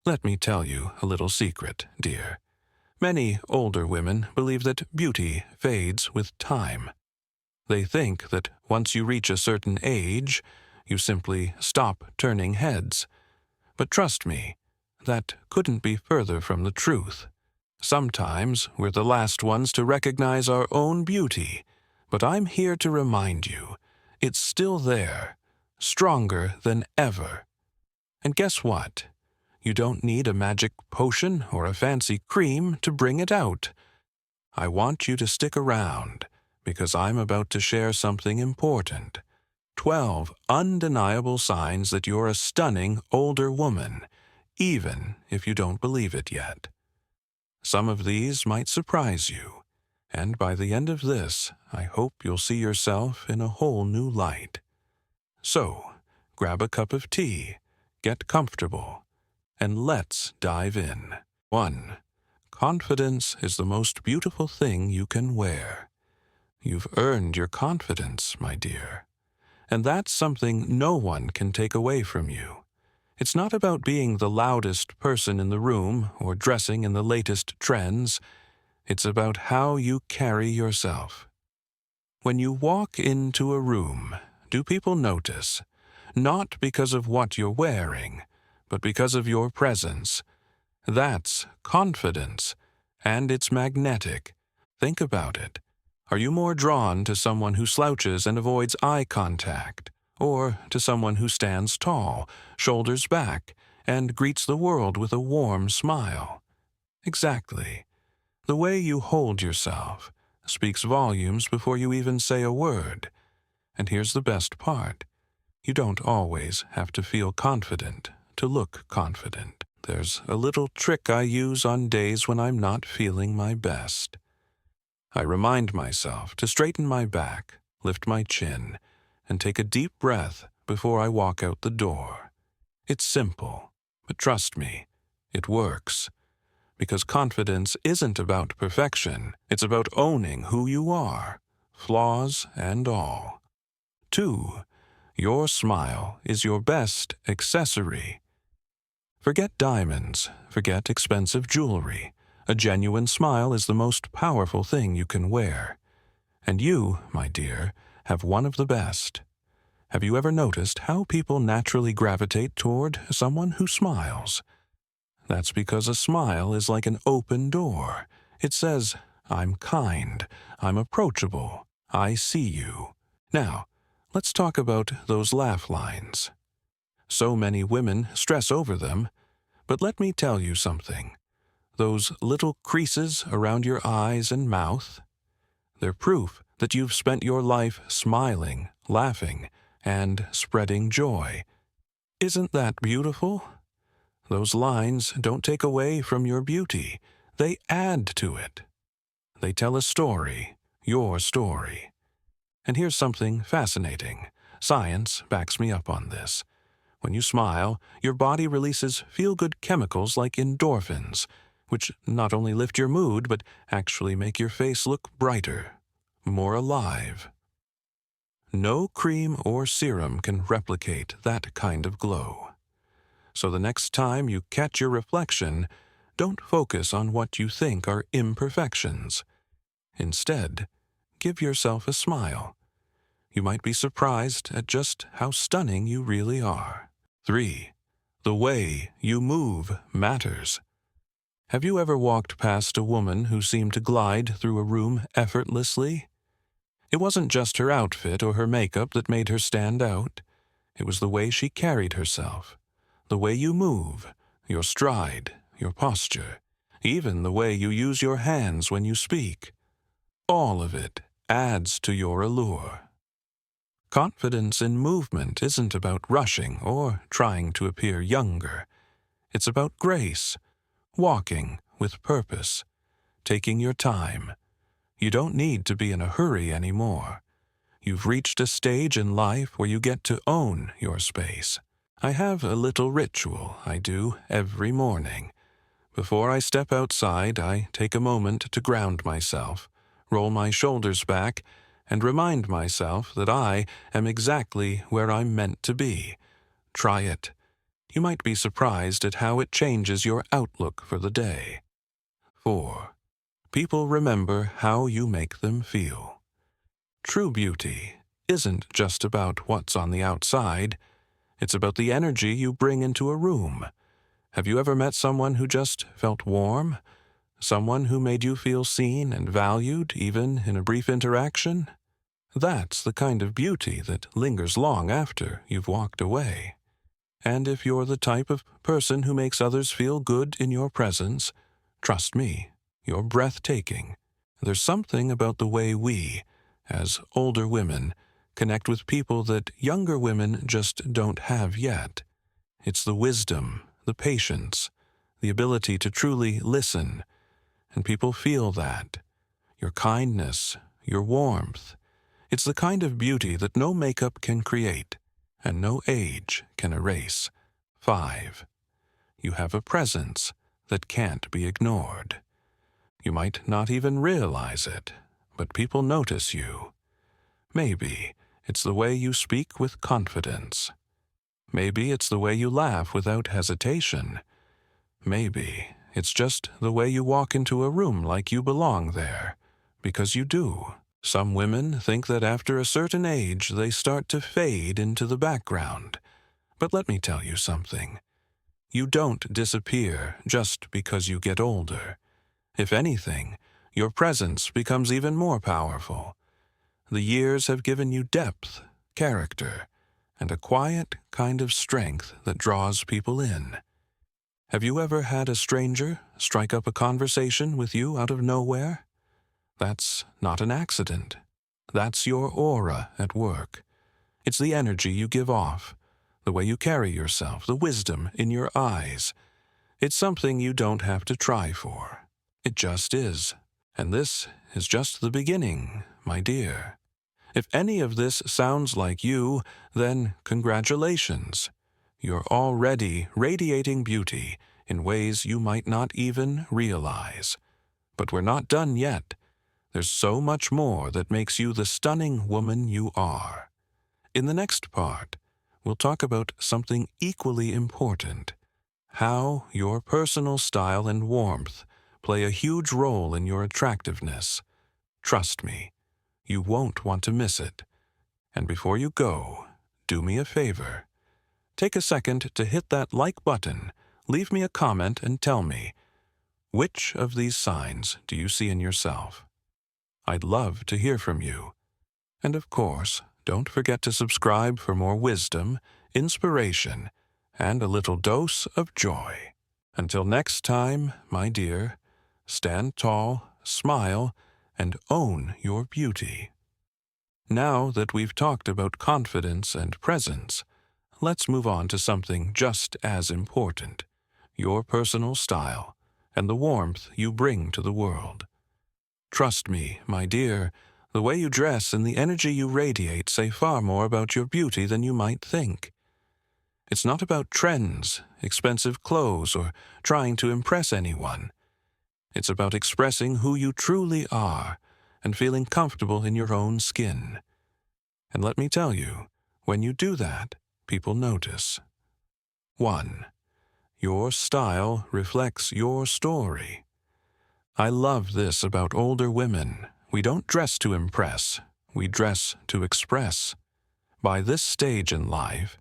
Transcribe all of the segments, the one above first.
Let me tell you a little secret, dear. Many older women believe that beauty fades with time. They think that once you reach a certain age, you simply stop turning heads. But trust me, that couldn't be further from the truth. Sometimes we're the last ones to recognize our own beauty, but I'm here to remind you, it's still there, stronger than ever. And guess what? You don't need a magic potion or a fancy cream to bring it out. I want you to stick around, because I'm about to share something important. 12 undeniable signs that you're a stunning older woman, even if you don't believe it yet. Some of these might surprise you, and by the end of this, I hope you'll see yourself in a whole new light. So, grab a cup of tea, get comfortable, and let's dive in. 1. Confidence is the most beautiful thing you can wear. You've earned your confidence, my dear. And that's something no one can take away from you. It's not about being the loudest person in the room or dressing in the latest trends. It's about how you carry yourself. When you walk into a room, do people notice? Not because of what you're wearing, but because of your presence. That's confidence, and it's magnetic. Think about it. Are you more drawn to someone who slouches and avoids eye contact, or to someone who stands tall, shoulders back, and greets the world with a warm smile? Exactly. The way you hold yourself speaks volumes before you even say a word. And here's the best part. You don't always have to feel confident to look confident. There's a little trick I use on days when I'm not feeling my best. I remind myself to straighten my back, lift my chin, and take a deep breath before I walk out the door. It's simple, but trust me, it works. Because confidence isn't about perfection, it's about owning who you are, flaws and all. 2. Your smile is your best accessory. Forget diamonds, forget expensive jewelry. A genuine smile is the most powerful thing you can wear. And you, my dear, have one of the best. Have you ever noticed how people naturally gravitate toward someone who smiles? That's because a smile is like an open door. It says, I'm kind, I'm approachable, I see you. Now, let's talk about those laugh lines. So many women stress over them, but let me tell you something. Those little creases around your eyes and mouth, they're proof that you've spent your life smiling, laughing, and spreading joy. Isn't that beautiful? Those lines don't take away from your beauty. They add to it. They tell a story, your story. And here's something fascinating. Science backs me up on this. When you smile, your body releases feel-good chemicals like endorphins, which not only lift your mood, but actually make your face look brighter, more alive. No cream or serum can replicate that kind of glow. So the next time you catch your reflection, don't focus on what you think are imperfections. Instead, give yourself a smile. You might be surprised at just how stunning you really are. 3. The way you move matters. Have you ever walked past a woman who seemed to glide through a room effortlessly? It wasn't just her outfit or her makeup that made her stand out. It was the way she carried herself, the way you move, your stride, your posture, even the way you use your hands when you speak. All of it adds to your allure. Confidence in movement isn't about rushing or trying to appear younger. It's about grace, walking with purpose, taking your time. You don't need to be in a hurry anymore. You've reached a stage in life where you get to own your space. I have a little ritual I do every morning. Before I step outside, I take a moment to ground myself, roll my shoulders back, and remind myself that I am exactly where I'm meant to be. Try it. You might be surprised at how it changes your outlook for the day. 4. People remember how you make them feel. True beauty isn't just about what's on the outside. It's about the energy you bring into a room. Have you ever met someone who just felt warm? Someone who made you feel seen and valued, even in a brief interaction? That's the kind of beauty that lingers long after you've walked away. And if you're the type of person who makes others feel good in your presence, trust me, you're breathtaking. There's something about the way we, as older women, connect with people that younger women just don't have yet. It's the wisdom, the patience, the ability to truly listen, and people feel that. Your kindness, your warmth. It's the kind of beauty that no makeup can create, and no age can erase. 5. You have a presence that can't be ignored. You might not even realize it, but people notice you. Maybe it's the way you speak with confidence. Maybe it's the way you laugh without hesitation. Maybe it's just the way you walk into a room like you belong there, because you do. Some women think that after a certain age they start to fade into the background. But let me tell you something. You don't disappear just because you get older. If anything, your presence becomes even more powerful. The years have given you depth, character, and a quiet kind of strength that draws people in. Have you ever had a stranger strike up a conversation with you out of nowhere? That's not an accident. That's your aura at work. It's the energy you give off, the way you carry yourself, the wisdom in your eyes. It's something you don't have to try for. It just is. And this is just the beginning, my dear. If any of this sounds like you, then congratulations. You're already radiating beauty in ways you might not even realize. But we're not done yet. There's so much more that makes you the stunning woman you are. In the next part, we'll talk about something equally important: how your personal style and warmth play a huge role in your attractiveness. Trust me, you won't want to miss it. And before you go, do me a favor. Take a second to hit that like button, leave me a comment, and tell me, which of these signs do you see in yourself? I'd love to hear from you. And of course, don't forget to subscribe for more wisdom, inspiration, and a little dose of joy. Until next time, my dear, stand tall, smile, and own your beauty. Now that we've talked about confidence and presence, let's move on to something just as important: your personal style and the warmth you bring to the world. Trust me, my dear, the way you dress and the energy you radiate say far more about your beauty than you might think. It's not about trends, expensive clothes, or trying to impress anyone. It's about expressing who you truly are and feeling comfortable in your own skin. And let me tell you, when you do that, people notice. 1. Your style reflects your story. I love this about older women. We don't dress to impress. We dress to express. By this stage in life,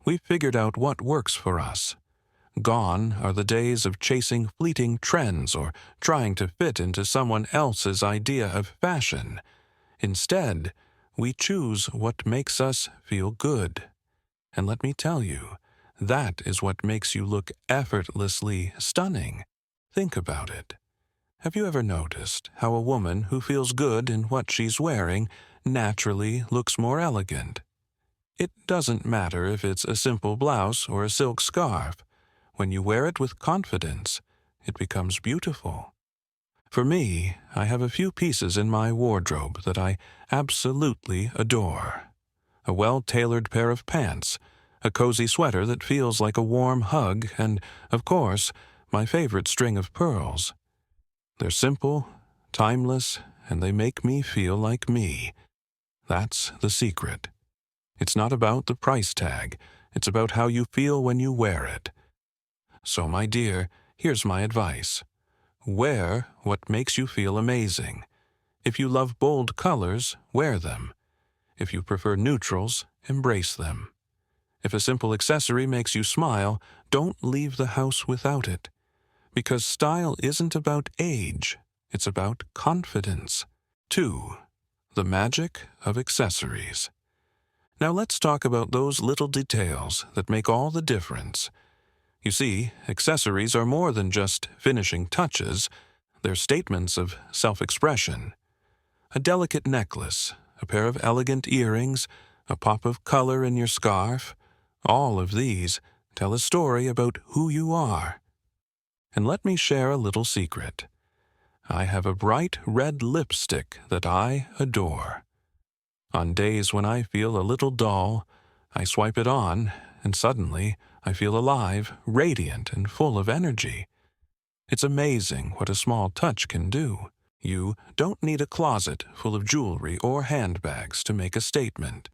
we've figured out what works for us. Gone are the days of chasing fleeting trends or trying to fit into someone else's idea of fashion. Instead, we choose what makes us feel good. And let me tell you, that is what makes you look effortlessly stunning. Think about it. Have you ever noticed how a woman who feels good in what she's wearing naturally looks more elegant? It doesn't matter if it's a simple blouse or a silk scarf. When you wear it with confidence, it becomes beautiful. For me, I have a few pieces in my wardrobe that I absolutely adore. A well-tailored pair of pants, a cozy sweater that feels like a warm hug, and, of course, my favorite string of pearls. They're simple, timeless, and they make me feel like me. That's the secret. It's not about the price tag. It's about how you feel when you wear it. So, my dear, here's my advice. Wear what makes you feel amazing. If you love bold colors, wear them. If you prefer neutrals, embrace them. If a simple accessory makes you smile, don't leave the house without it. Because style isn't about age, it's about confidence. 2. The magic of accessories. Now let's talk about those little details that make all the difference. You see, accessories are more than just finishing touches. They're statements of self-expression. A delicate necklace, a pair of elegant earrings, a pop of color in your scarf, all of these tell a story about who you are. And let me share a little secret. I have a bright red lipstick that I adore. On days when I feel a little dull, I swipe it on, and suddenly I feel alive, radiant, and full of energy. It's amazing what a small touch can do. You don't need a closet full of jewelry or handbags to make a statement.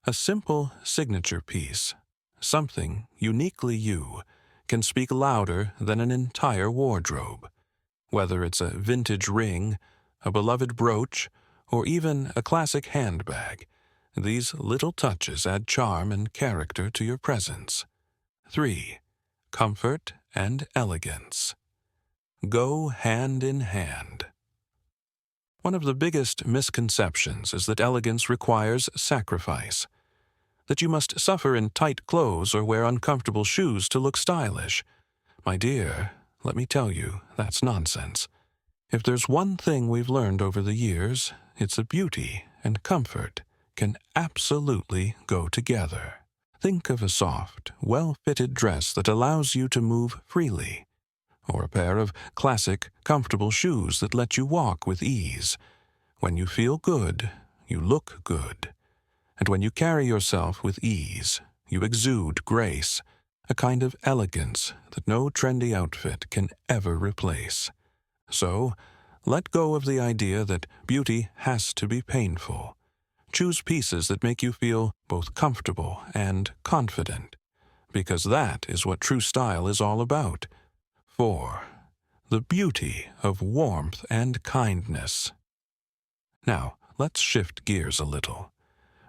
A simple signature piece, something uniquely you, can speak louder than an entire wardrobe. Whether it's a vintage ring, a beloved brooch, or even a classic handbag, these little touches add charm and character to your presence. 3. Comfort and elegance. Go hand in hand. One of the biggest misconceptions is that elegance requires sacrifice, that you must suffer in tight clothes or wear uncomfortable shoes to look stylish. My dear, let me tell you, that's nonsense. If there's one thing we've learned over the years, it's that beauty and comfort can absolutely go together. Think of a soft, well-fitted dress that allows you to move freely, or a pair of classic, comfortable shoes that let you walk with ease. When you feel good, you look good. And when you carry yourself with ease, you exude grace, a kind of elegance that no trendy outfit can ever replace. So, let go of the idea that beauty has to be painful. Choose pieces that make you feel both comfortable and confident, because that is what true style is all about. 4. The beauty of warmth and kindness. Now, let's shift gears a little.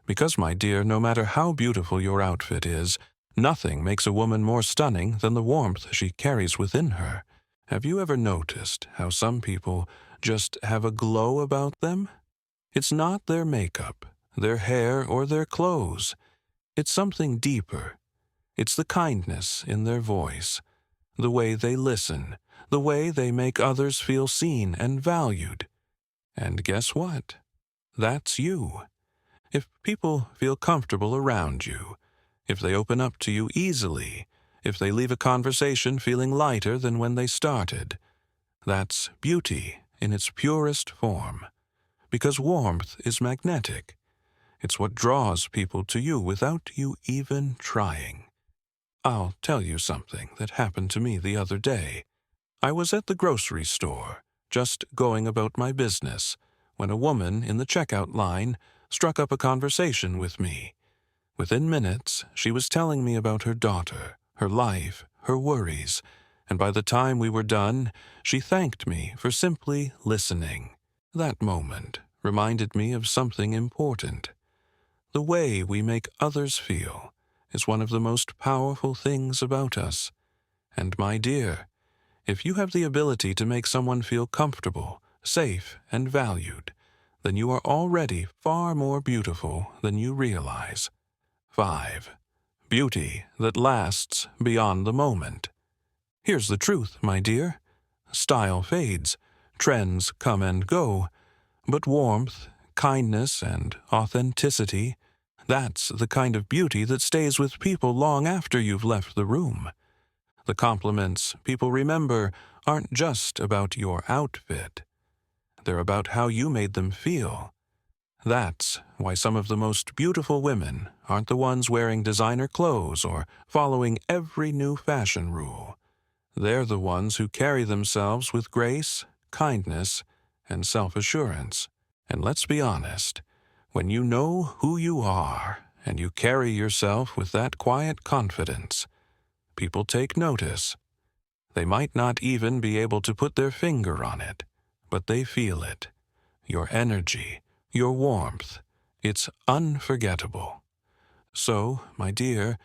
Because, my dear, no matter how beautiful your outfit is, nothing makes a woman more stunning than the warmth she carries within her. Have you ever noticed how some people just have a glow about them? It's not their makeup, their hair, or their clothes. It's something deeper. It's the kindness in their voice, the way they listen, the way they make others feel seen and valued. And guess what? That's you. If people feel comfortable around you, if they open up to you easily, if they leave a conversation feeling lighter than when they started, that's beauty in its purest form. Because warmth is magnetic. It's what draws people to you without you even trying. I'll tell you something that happened to me the other day. I was at the grocery store, just going about my business, when a woman in the checkout line struck up a conversation with me. Within minutes, she was telling me about her daughter, her life, her worries, and by the time we were done, she thanked me for simply listening. That moment reminded me of something important. The way we make others feel is one of the most powerful things about us. And my dear, if you have the ability to make someone feel comfortable, safe, and valued, then you are already far more beautiful than you realize. 5. Beauty that lasts beyond the moment. Here's the truth, my dear. Style fades, trends come and go, but warmth, kindness, and authenticity, that's the kind of beauty that stays with people long after you've left the room. The compliments people remember aren't just about your outfit. They're about how you made them feel. That's why some of the most beautiful women aren't the ones wearing designer clothes or following every new fashion rule. They're the ones who carry themselves with grace, kindness, and self-assurance. And let's be honest, when you know who you are and you carry yourself with that quiet confidence, people take notice. They might not even be able to put their finger on it, but they feel it. Your energy, your warmth, it's unforgettable. So, my dear,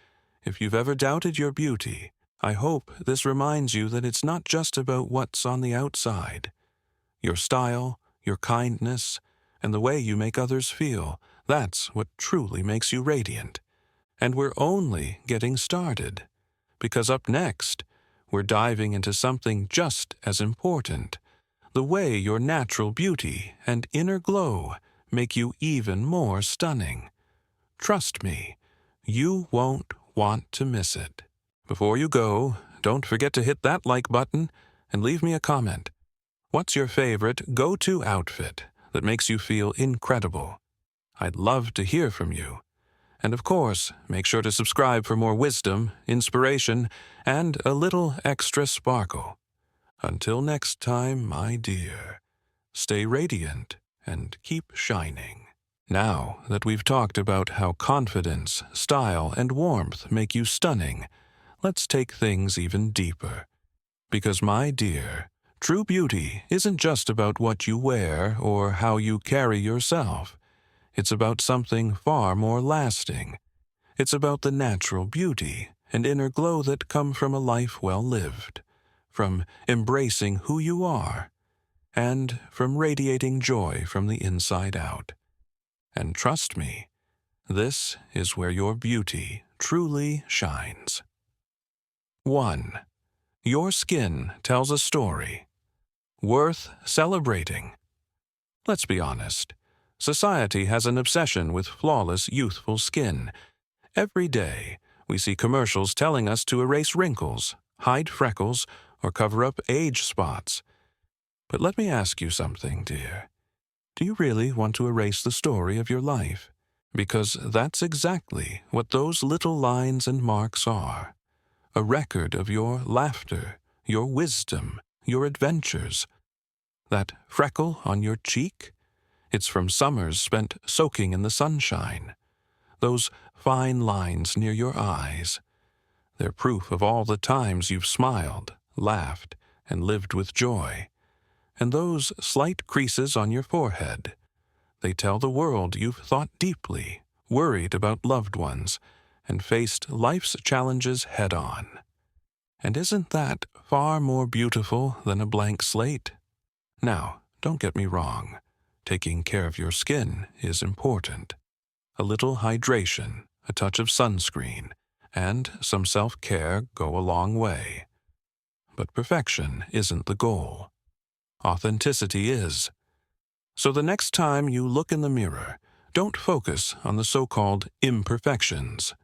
if you've ever doubted your beauty, I hope this reminds you that it's not just about what's on the outside. Your style, your kindness, and the way you make others feel, that's what truly makes you radiant. And we're only getting started, because up next, we're diving into something just as important, the way your natural beauty and inner glow make you even more stunning. Trust me, you won't want to miss it. Before you go, don't forget to hit that like button and leave me a comment. What's your favorite go-to outfit that makes you feel incredible? I'd love to hear from you. And of course, make sure to subscribe for more wisdom, inspiration, and a little extra sparkle. Until next time, my dear, stay radiant and keep shining. Now that we've talked about how confidence, style, and warmth make you stunning, let's take things even deeper. Because, my dear, true beauty isn't just about what you wear or how you carry yourself. It's about something far more lasting. It's about the natural beauty and inner glow that come from a life well lived, from embracing who you are, and from radiating joy from the inside out. And trust me, this is where your beauty truly shines. 1. Your skin tells a story. Worth celebrating. Let's be honest. Society has an obsession with flawless, youthful skin. Every day, we see commercials telling us to erase wrinkles, hide freckles, or cover up age spots. But let me ask you something, dear. Do you really want to erase the story of your life? Because that's exactly what those little lines and marks are. A record of your laughter, your wisdom, your adventures. That freckle on your cheek? It's from summers spent soaking in the sunshine. Those fine lines near your eyes. They're proof of all the times you've smiled, laughed, and lived with joy. And those slight creases on your forehead, they tell the world you've thought deeply, worried about loved ones, and faced life's challenges head-on. And isn't that far more beautiful than a blank slate? Now, don't get me wrong. Taking care of your skin is important. A little hydration, a touch of sunscreen, and some self-care go a long way. But perfection isn't the goal. Authenticity is. So the next time you look in the mirror, don't focus on the so-called imperfections.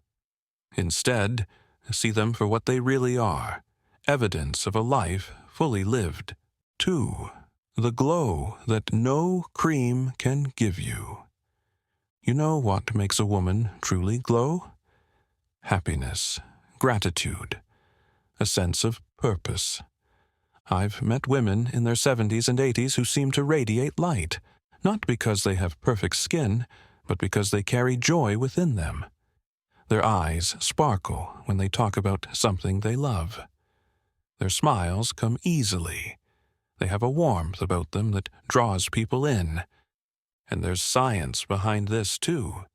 Instead, see them for what they really are, evidence of a life fully lived. 2. The glow that no cream can give you. You know what makes a woman truly glow? Happiness, gratitude, a sense of purpose. I've met women in their 70s and 80s who seem to radiate light, not because they have perfect skin, but because they carry joy within them. Their eyes sparkle when they talk about something they love. Their smiles come easily. They have a warmth about them that draws people in. And there's science behind this, too.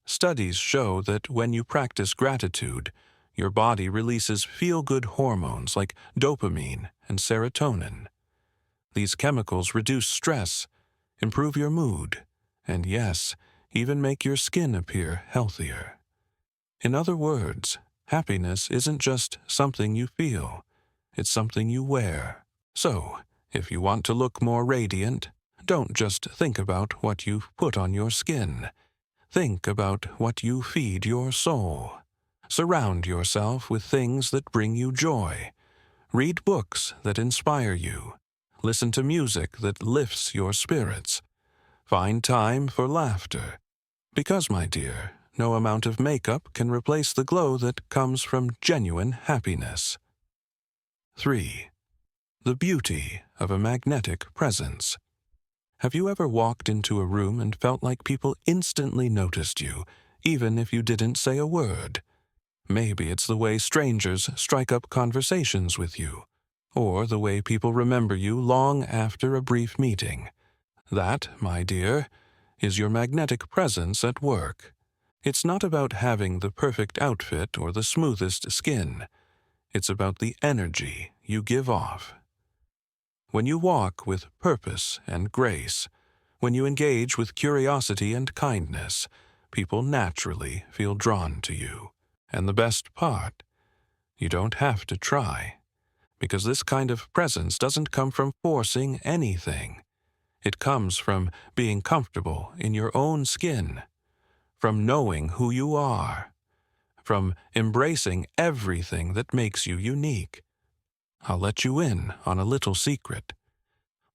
Studies show that when you practice gratitude, your body releases feel-good hormones like dopamine and serotonin. These chemicals reduce stress, improve your mood, and yes, even make your skin appear healthier. In other words, happiness isn't just something you feel, it's something you wear. So, if you want to look more radiant, don't just think about what you've put on your skin. Think about what you feed your soul. Surround yourself with things that bring you joy. Read books that inspire you. Listen to music that lifts your spirits. Find time for laughter. Because, my dear, no amount of makeup can replace the glow that comes from genuine happiness. 3. The beauty of a magnetic presence. Have you ever walked into a room and felt like people instantly noticed you, even if you didn't say a word. Maybe it's the way strangers strike up conversations with you, or the way people remember you long after a brief meeting. That, my dear, is your magnetic presence at work. It's not about having the perfect outfit or the smoothest skin. It's about the energy you give off. When you walk with purpose and grace, when you engage with curiosity and kindness, people naturally feel drawn to you. And the best part, you don't have to try, because this kind of presence doesn't come from forcing anything. It comes from being comfortable in your own skin, from knowing who you are, from embracing everything that makes you unique. I'll let you in on a little secret.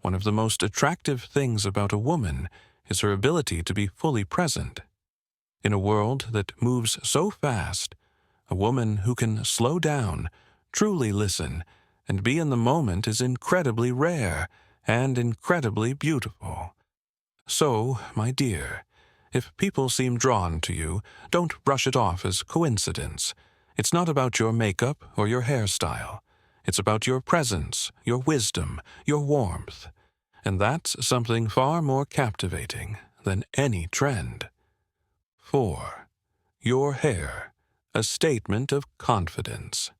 One of the most attractive things about a woman is her ability to be fully present. In a world that moves so fast, a woman who can slow down, truly listen, and be in the moment is incredibly rare and incredibly beautiful. So, my dear, if people seem drawn to you, don't brush it off as coincidence. It's not about your makeup or your hairstyle. It's about your presence, your wisdom, your warmth. And that's something far more captivating than any trend. 4. Your hair, a statement of confidence.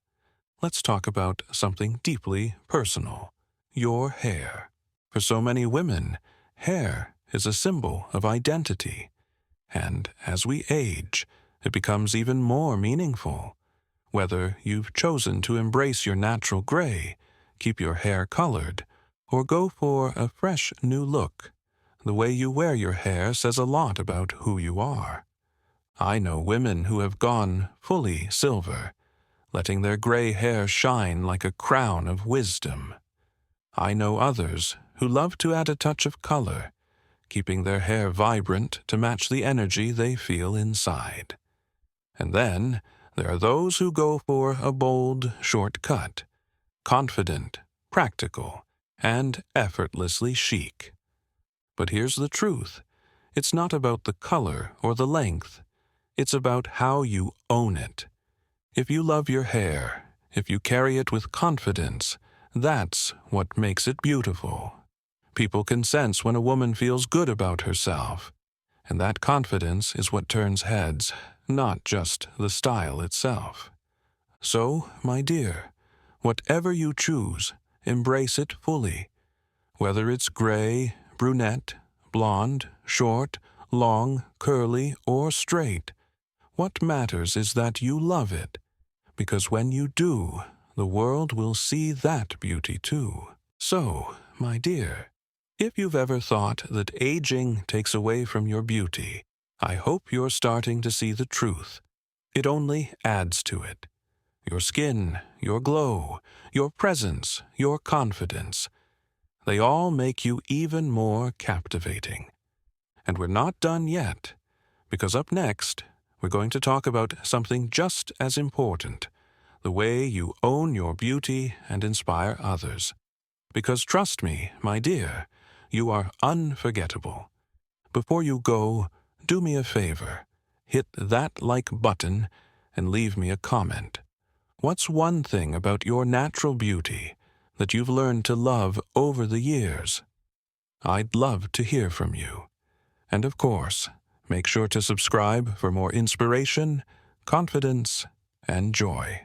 Let's talk about something deeply personal. Your hair. For so many women, hair is a symbol of identity. And as we age, it becomes even more meaningful. Whether you've chosen to embrace your natural gray, keep your hair colored, or go for a fresh new look, the way you wear your hair says a lot about who you are. I know women who have gone fully silver, letting their gray hair shine like a crown of wisdom. I know others who love to add a touch of color, keeping their hair vibrant to match the energy they feel inside. And then there are those who go for a bold, short cut, confident, practical, and effortlessly chic. But here's the truth. It's not about the color or the length. It's about how you own it. If you love your hair, if you carry it with confidence, that's what makes it beautiful. People can sense when a woman feels good about herself, and that confidence is what turns heads, not just the style itself. So, my dear, whatever you choose, embrace it fully. Whether it's gray, brunette, blonde, short, long, curly, or straight, what matters is that you love it, because when you do, the world will see that beauty too. So, my dear, if you've ever thought that aging takes away from your beauty, I hope you're starting to see the truth. It only adds to it. Your skin, your glow, your presence, your confidence, they all make you even more captivating. And we're not done yet, because up next, we're going to talk about something just as important, the way you own your beauty and inspire others. Because trust me, my dear, you are unforgettable. Before you go, do me a favor. Hit that like button and leave me a comment. What's one thing about your natural beauty that you've learned to love over the years? I'd love to hear from you. And of course, make sure to subscribe for more inspiration, confidence, and joy.